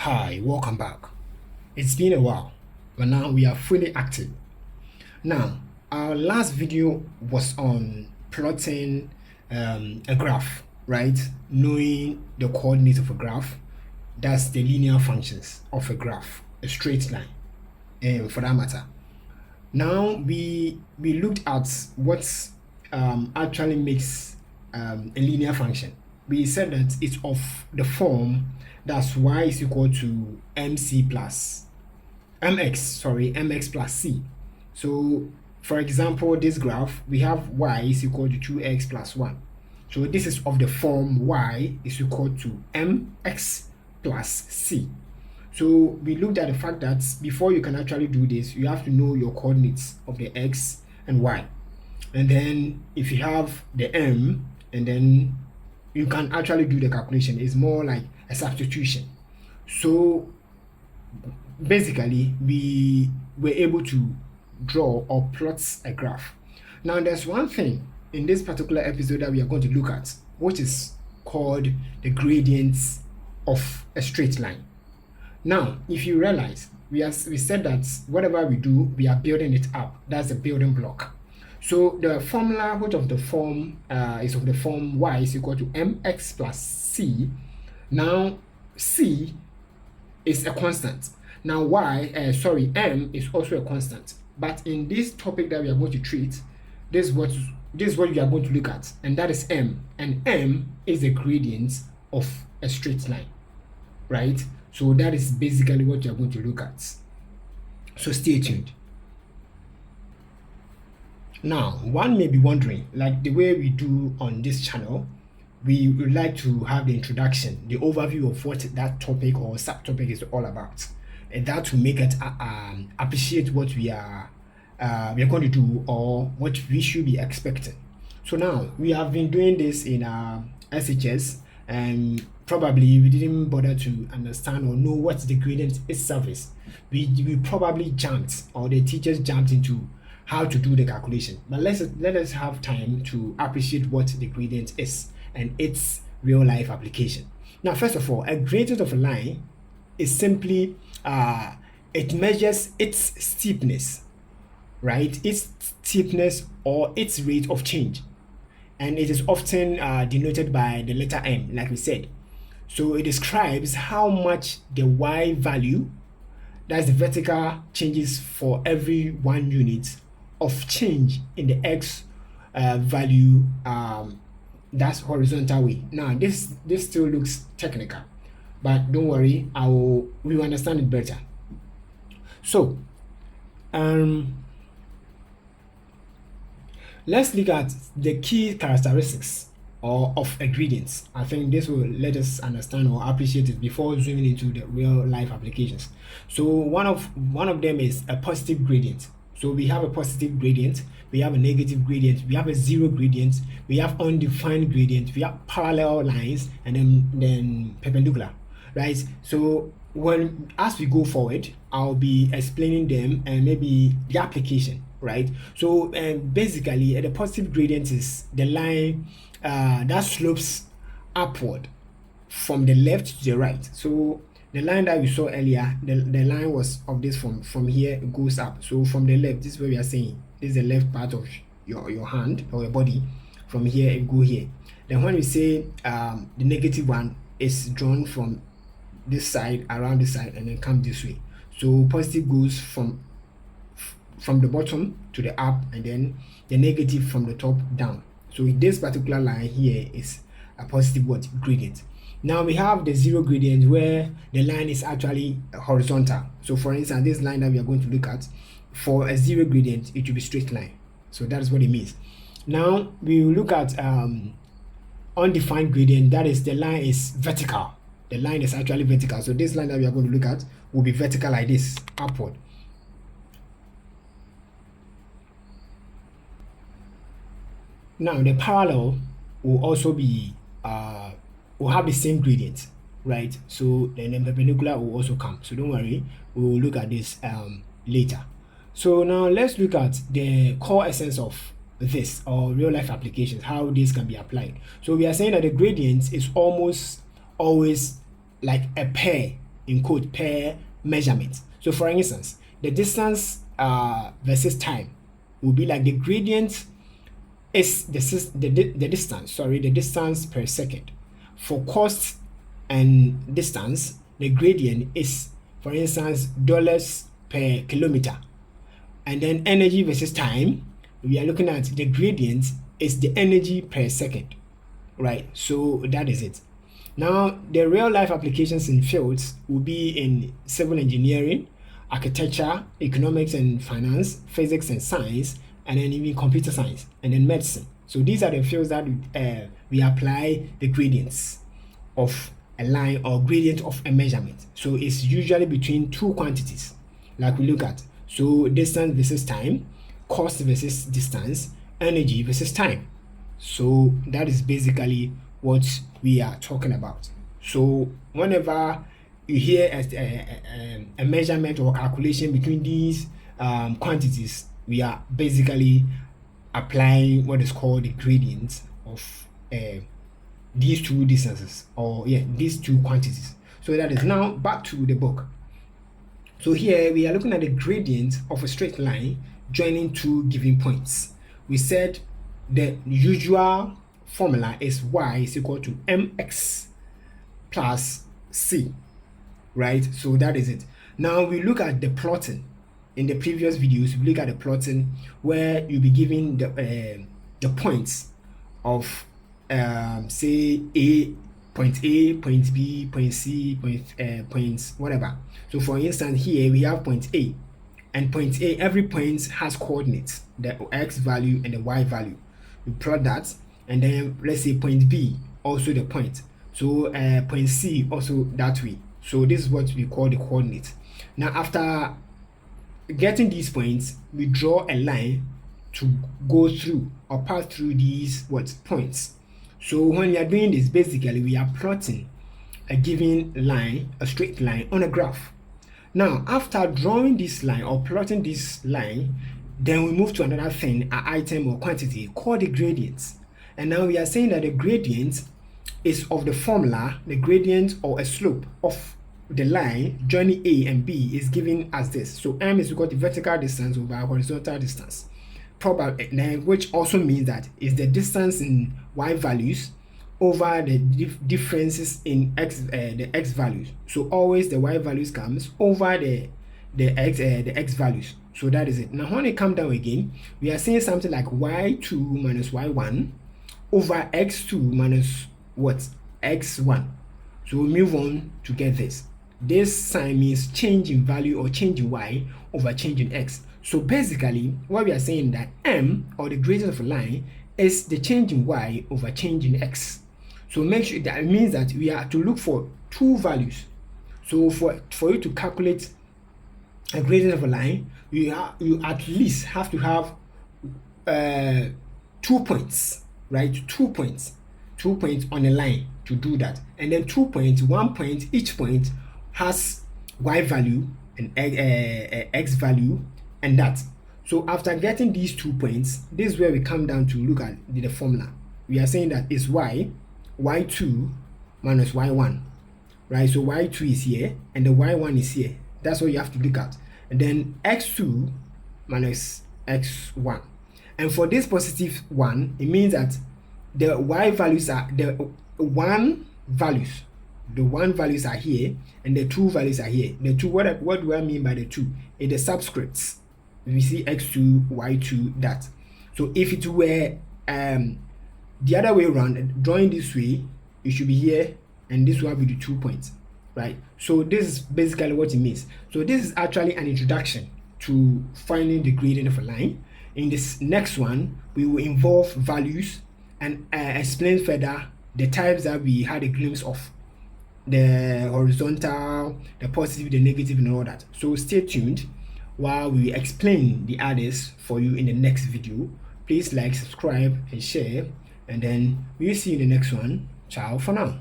Hi, welcome back. It's been a while, but now we are fully active. Now, our last video was on plotting a graph, right? Knowing the coordinates of a graph, that's the linear functions of a graph, a straight line, for that matter. Now, we looked at what actually makes a linear function. We said that it's of the form that's y is equal to mx plus c. So for example, this graph, we have y is equal to 2x plus 1. So this is of the form y is equal to mx plus c. So we looked at the fact that before you can actually do this, you have to know your coordinates of the x and y. And then if you have the m, and then you can actually do the calculation. It's more like a substitution. So basically, we were able to draw or plot a graph. Now, there's one thing in this particular episode that we are going to look at, which is called the gradients of a straight line. Now, if you realize, we said that whatever we do, we are building it up. That's the building block. So the formula which of the form is of the form y is equal to mx plus c. Now c is a constant. Now m is also a constant. But in this topic that we are going to treat, this is what we are going to look at, and that is m. And m is the gradient of a straight line, right? So that is basically what you are going to look at. So stay tuned. Now, one may be wondering, like the way we do on this channel, we would like to have the introduction, the overview of what that topic or subtopic is all about, and that will make it appreciate what we are going to do or what we should be expecting. So now we have been doing this in SHS, and probably we didn't bother to understand or know what the gradient itself is. We probably jumped, or the teachers jumped into how to do the calculation. But let us have time to appreciate what the gradient is and its real life application. Now, first of all, a gradient of a line is simply it measures its steepness, right? Its steepness or its rate of change, and it is often denoted by the letter m, like we said. So it describes how much the y value, that's the vertical, changes for every 1 unit of change in the x value, that's horizontal way. Now this still looks technical, but don't worry, we will understand it better. So let's look at the key characteristics of a gradient. I think this will let us understand or appreciate it before zooming into the real life applications. So one of them is a positive gradient. So we have a positive gradient, we have a negative gradient, we have a zero gradient, we have undefined gradient, we have parallel lines, and then perpendicular, right? So as we go forward, I'll be explaining them and maybe the application, right? So basically, the positive gradient is the line that slopes upward from the left to the right. So the line that we saw earlier, the line was of this from here, it goes up. So from the left, this is what we are saying. This is the left part of your hand or your body. From here, it go here. Then when we say the negative one is drawn from this side, around this side, and then come this way. So positive goes from the bottom to the up, and then the negative from the top down. So this particular line here is a positive gradient. Now we have the zero gradient where the line is actually horizontal. So for instance, this line that we are going to look at, for a zero gradient, it will be straight line. So that is what it means. Now we will look at undefined gradient. That is, the line is vertical. The line is actually vertical. So this line that we are going to look at will be vertical like this, upward. Now the parallel will also be will have the same gradient, right? So then the perpendicular will also come. So don't worry, we will look at this later. So now let's look at the core essence of this, or real life applications, how this can be applied. So we are saying that the gradient is almost always like a pair in quote per measurement. So for instance, the distance versus time will be like the gradient is the distance per second. For cost and distance, the gradient is, for instance, dollars per kilometer. And then energy versus time, we are looking at the gradient is the energy per second, right? So that is it. Now, the real life applications in fields will be in civil engineering, architecture, economics and finance, physics and science, and then even computer science, and then medicine. So these are the fields that we apply the gradients of a line or gradient of a measurement. So it's usually between two quantities, like we look at. So distance versus time, cost versus distance, energy versus time. So that is basically what we are talking about. So whenever you hear a measurement or calculation between these quantities, we are basically applying what is called the gradient of these two distances, or these two quantities. So that is now back to the book. So here we are looking at the gradient of a straight line joining two given points. We said the usual formula is y is equal to mx plus c, right? So that is it. Now we look at the plotting. In the previous videos, we look at the plotting where you'll be given the points of say point A, point B, point C, points whatever. So for instance, here we have point A, and point A, every point has coordinates, the x value and the y value. We plot that, and then let's say point B, also the point. So point C also that way. So this is what we call the coordinates. Now after getting these points, we draw a line to go through or pass through these points. So when we are doing this, basically we are plotting a given line, a straight line on a graph. Now after drawing this line or plotting this line, then we move to another thing, an item or quantity called the gradient. And now we are saying that the gradient is of the formula, the gradient or a slope of the line joining A and B is given as this. So m is equal to vertical distance over horizontal distance, which also means that is the distance in y values over the differences in the x values. So always the y values comes over the x values. So that is it. Now when it comes down again, we are saying something like y2 minus y1 over x2 minus x1. So we move on to get this. This sign means change in value or change in y over change in x. So basically, what we are saying that m, or the gradient of a line, is the change in y over change in x. So make sure that it means that we are to look for two values. So for you to calculate a gradient of a line, you at least have to have 2 points, right? 2 points on a line to do that, and then 2 points, 1 point, each point has y value and x value and that. So after getting these 2 points, this is where we come down to look at the formula. We are saying that is y2 minus y1, right? So y2 is here and the y1 is here. That's what you have to look at. And then x2 minus x1. And for this positive one, it means that the y values are the one values are here and the two values are here. The two, what do I mean by the two? It's the subscripts. We see x2, y2, that. So if it were the other way around, drawing this way, it should be here and this will be the 2 points, right? So this is basically what it means. So this is actually an introduction to finding the gradient of a line. In this next one, we will involve values and explain further the types that we had a glimpse of, the horizontal, the positive, the negative, and all that. So stay tuned while we explain the others for you in the next video. Please like, subscribe, and share, and then we'll see you in the next one. Ciao for now.